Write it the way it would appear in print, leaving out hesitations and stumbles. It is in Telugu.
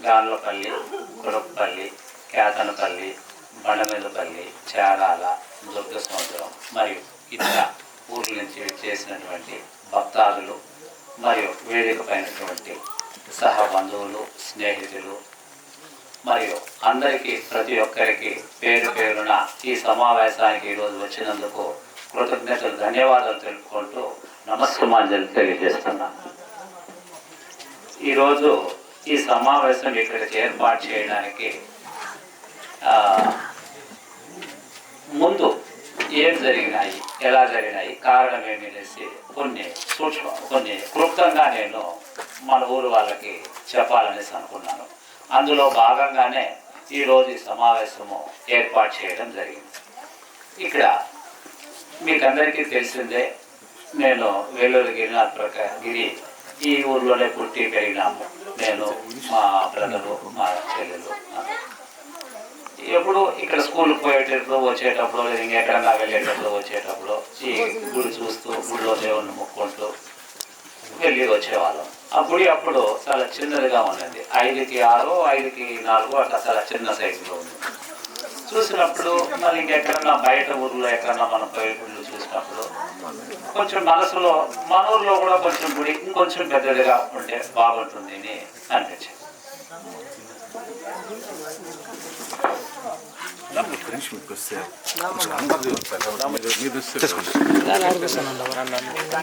గాన్లపల్లి, కురప్పల్లి, కేతనపల్లి, బండమీదపల్లి, చేరాల, దుర్గ సముద్రం మరియు ఇతర ఊర్ల నుంచి చేసినటువంటి భక్తాదులు మరియు వేదిక పైనటువంటి సహ బంధువులు, స్నేహితులు మరియు అందరికీ ప్రతి ఒక్కరికి పేరు పేరున ఈ సమావేశానికి ఈరోజు వచ్చినందుకు కృతజ్ఞతలు, ధన్యవాదాలు తెలుపుకుంటూ నమస్కారాలు తెలియజేస్తున్నాను. ఈరోజు ఈ సమావేశం ఇక్కడికి ఏర్పాటు చేయడానికి ముందు ఏం జరిగినాయి, ఎలా జరిగినాయి, కారణం ఏమనేసి కొన్ని క్లుప్తంగా నేను మన ఊరు వాళ్ళకి చెప్పాలనేసి అనుకున్నాను. అందులో భాగంగానే ఈరోజు ఈ సమావేశము ఏర్పాటు చేయడం జరిగింది. ఇక్కడ మీకందరికీ తెలిసిందే, నేను వేలూరు గిరి ఈ ఊర్లోనే పుట్టి పెరిగినాము. నేను, మా బ్రదరు, మా చెల్లెలు. ఎప్పుడు ఇక్కడ స్కూల్కి పోయేటప్పుడు వచ్చేటప్పుడు, ఇంకెక్కడన్నా వెళ్ళేటప్పుడు వచ్చేటప్పుడు ఈ గుడి చూస్తూ గుడిలో దేవుణ్ణి మొక్కుంటూ వెళ్ళి వచ్చేవాళ్ళం. ఆ గుడి అప్పుడు చాలా చిన్నదిగా ఉన్నది, 5కి 6, 5కి 4 అట్లా చాలా చిన్న సైజులో ఉంది. చూసినప్పుడు మళ్ళీ ఇంకెక్కడన్నా బయట ఊర్లో ఎక్కడన్నా మనం పోయే గుళ్ళు చూసినప్పుడు కొంచెం మనసులో మన ఊర్లో కూడా కొంచెం గుడి ఇంకొంచెం పెద్దదిగా ఉంటే బాగుంటుంది అని అనిపించింది.